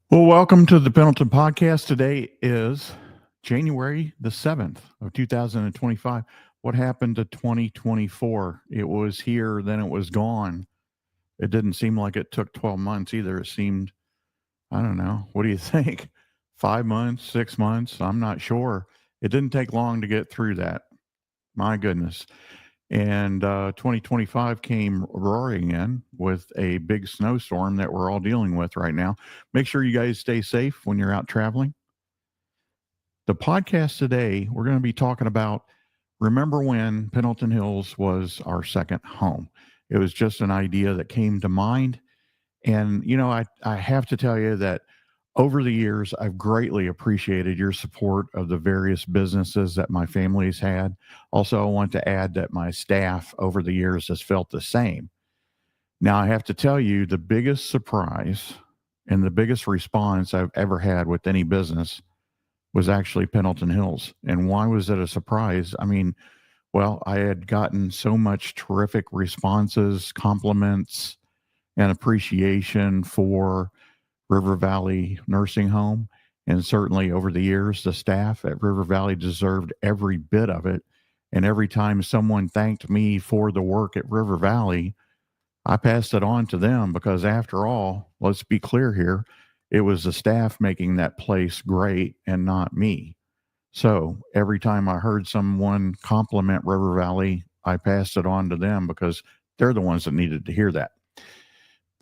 Well, welcome to the Pendleton podcast. Today is January the 7th of 2025. What happened to 2024? It was here, then it was gone. It didn't seem like it took 12 months either. It seemed, I don't know. What do you think? 5 months, 6 months? I'm not sure. It didn't take long to get through that. My goodness. And 2025 came roaring in with a big snowstorm that we're all dealing with right now. Make sure you guys stay safe when you're out traveling. The podcast today, we're going to be talking about remember when Pendleton Hills was our second home. It was just an idea that came to mind. And, I have to tell you that over the years, I've greatly appreciated your support of the various businesses that my family's had. Also, I want to add that my staff over the years has felt the same. Now, I have to tell you, the biggest surprise and the biggest response I've ever had with any business was actually Pendleton Hills. And why was it a surprise? I mean, well, I had gotten so much terrific responses, compliments, and appreciation for River Valley Nursing Home. And certainly over the years, the staff at River Valley deserved every bit of it. And every time someone thanked me for the work at River Valley, I passed it on to them because, after all, let's be clear here, it was the staff making that place great and not me. So every time I heard someone compliment River Valley, I passed it on to them because they're the ones that needed to hear that.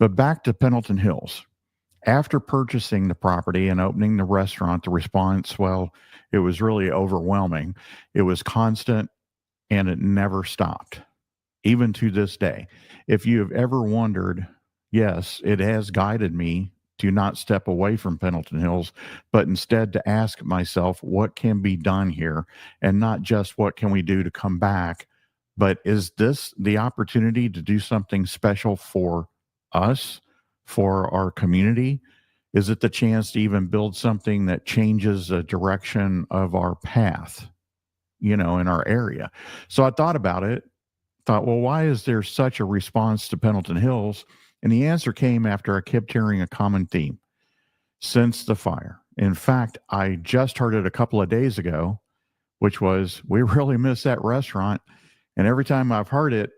But back to Pendleton Hills. After purchasing the property and opening the restaurant, the response, well, it was really overwhelming. It was constant and it never stopped, even to this day. If you have ever wondered, yes, it has guided me to not step away from Pendleton Hills, but instead to ask myself what can be done here, and not just what can we do to come back, but is this the opportunity to do something special for us, for our community? Is it the chance to even build something that changes the direction of our path, in our area? So I thought about it, thought, well, why is there such a response to Pendleton Hills? And the answer came after I kept hearing a common theme since the fire. In fact, I just heard it a couple of days ago, which was, we really miss that restaurant. And every time I've heard it,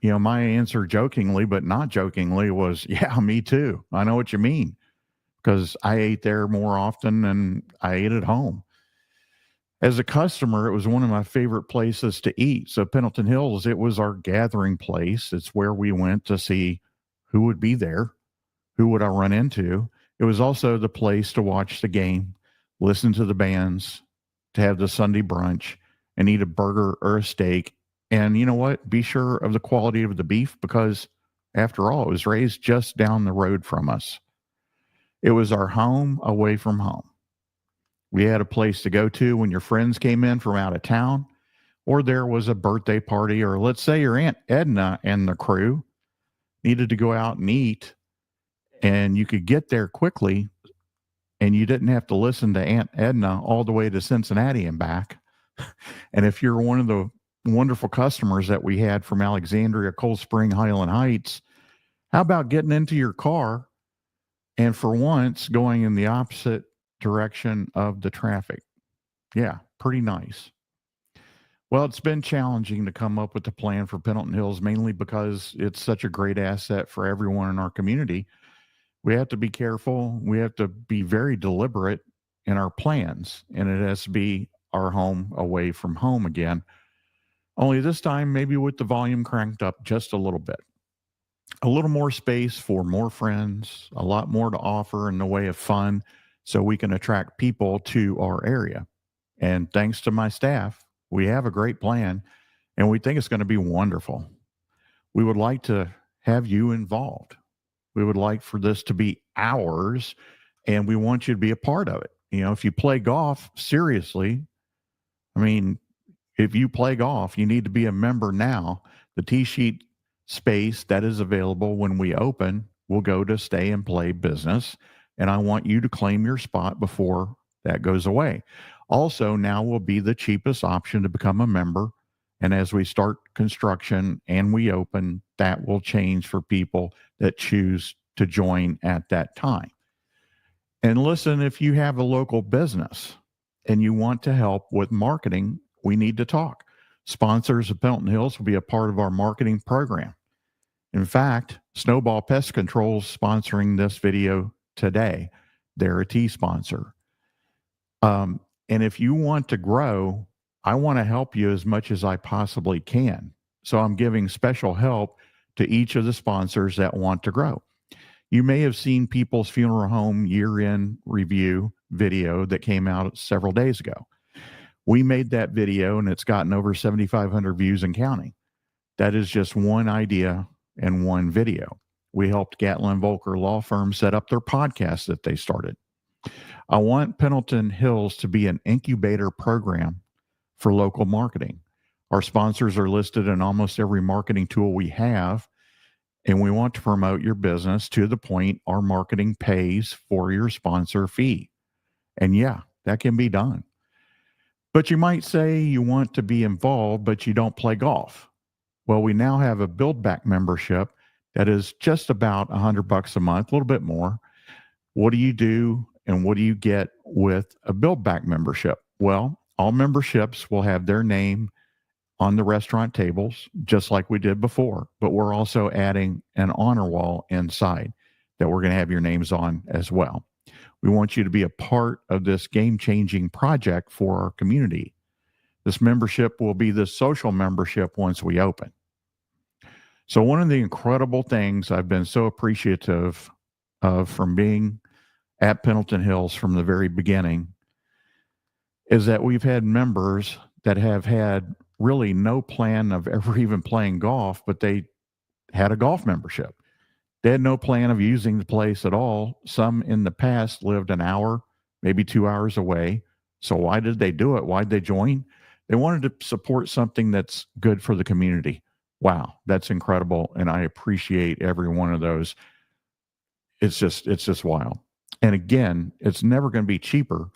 my answer jokingly, but not jokingly, was, yeah, me too. I know what you mean, because I ate there more often than I ate at home. As a customer, it was one of my favorite places to eat. So Pendleton Hills, it was our gathering place. It's where we went to see who would be there, who would I run into. It was also the place to watch the game, listen to the bands, to have the Sunday brunch, and eat a burger or a steak. And you know what? Be sure of the quality of the beef, because after all, it was raised just down the road from us. It was our home away from home. We had a place to go to when your friends came in from out of town, or there was a birthday party, or let's say your Aunt Edna and the crew needed to go out and eat, and you could get there quickly, and you didn't have to listen to Aunt Edna all the way to Cincinnati and back. And if you're one of the wonderful customers that we had from Alexandria, Cold Spring, Highland Heights, how about getting into your car and for once going in the opposite direction of the traffic? Yeah, pretty nice. Well, it's been challenging to come up with a plan for Pendleton Hills, mainly because it's such a great asset for everyone in our community. We have to be careful. We have to be very deliberate in our plans, and it has to be our home away from home again. Only this time, maybe with the volume cranked up just a little bit. A little more space for more friends, a lot more to offer in the way of fun, so we can attract people to our area. And thanks to my staff, we have a great plan, and we think it's going to be wonderful. We would like to have you involved. We would like for this to be ours, and we want you to be a part of it. If you play golf, seriously, I mean, if you play golf, you need to be a member now. The tee sheet space that is available when we open will go to stay and play business, and I want you to claim your spot before that goes away. Also, now will be the cheapest option to become a member. And as we start construction and we open, that will change for people that choose to join at that time. And listen, if you have a local business and you want to help with marketing, we need to talk. Sponsors of Pendleton Hills will be a part of our marketing program. In fact, Snowball Pest Control is sponsoring this video today. They're a T sponsor. And if you want to grow, I want to help you as much as I possibly can. So I'm giving special help to each of the sponsors that want to grow. You may have seen People's Funeral Home year-end review video that came out several days ago. We made that video and it's gotten over 7,500 views and counting. That is just one idea and one video. We helped Gatlin Volker Law Firm set up their podcast that they started. I want Pendleton Hills to be an incubator program for local marketing. Our sponsors are listed in almost every marketing tool we have, and we want to promote your business to the point our marketing pays for your sponsor fee. And yeah, that can be done. But you might say you want to be involved, but you don't play golf. Well, we now have a Build Back membership that is just about $100 a month, a little bit more. What do you do and what do you get with a Build Back membership? Well, all memberships will have their name on the restaurant tables, just like we did before, but we're also adding an honor wall inside that we're going to have your names on as well. We want you to be a part of this game-changing project for our community. This membership will be the social membership once we open. So one of the incredible things I've been so appreciative of from being at Pendleton Hills from the very beginning is that we've had members that have had really no plan of ever even playing golf, but they had a golf membership. They had no plan of using the place at all. Some in the past lived an hour, maybe 2 hours away. So why did they do it? Why'd they join? They wanted to support something that's good for the community. Wow, that's incredible. And I appreciate every one of those. It's just wild. And again, it's never going to be cheaper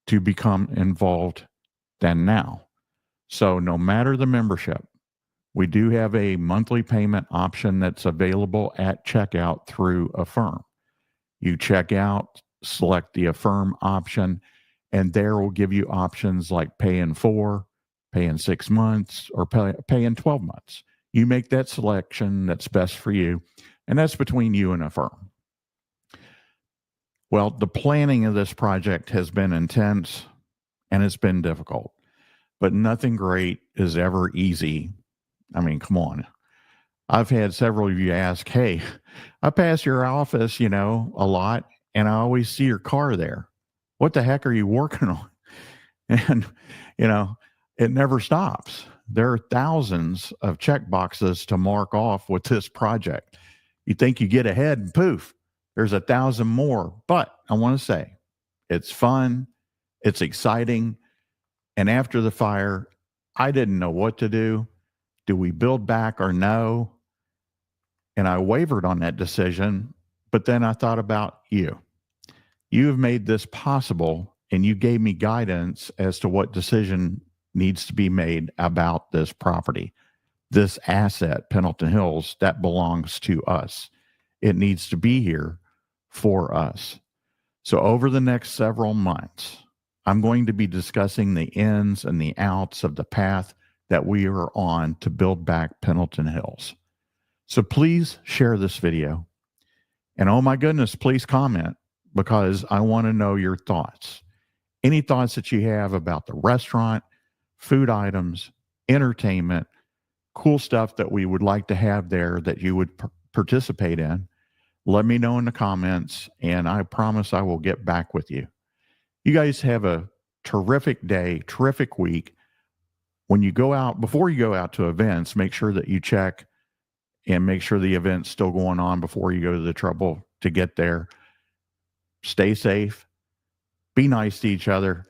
to become involved than now. So no matter the membership, we do have a monthly payment option that's available at checkout through Affirm. You check out, select the Affirm option, and there will give you options like pay in 4, pay in 6 months, or pay in 12 months. You make that selection that's best for you, and that's between you and Affirm. Well, the planning of this project has been intense, and it's been difficult. But nothing great is ever easy. I mean, come on. I've had several of you ask, hey, I pass your office, a lot, and I always see your car there. What the heck are you working on? And, it never stops. There are thousands of check boxes to mark off with this project. You think you get ahead and poof, there's 1,000 more. But I want to say it's fun. It's exciting. And after the fire, I didn't know what to do. Do we build back or no? And I wavered on that decision, but then I thought about you. You have made this possible, and you gave me guidance as to what decision needs to be made about this property, this asset, Pendleton Hills, that belongs to us. It needs to be here for us. So over the next several months, I'm going to be discussing the ins and the outs of the path that we are on to build back Pendleton Hills. So please share this video. And oh my goodness, please comment, because I want to know your thoughts. Any thoughts that you have about the restaurant, food items, entertainment, cool stuff that we would like to have there that you would participate in, let me know in the comments, and I promise I will get back with you. You guys have a terrific day, terrific week. When you go out, before you go out to events, make sure that you check and make sure the event's still going on before you go to the trouble to get there. Stay safe. Be nice to each other.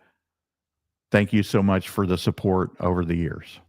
Thank you so much for the support over the years.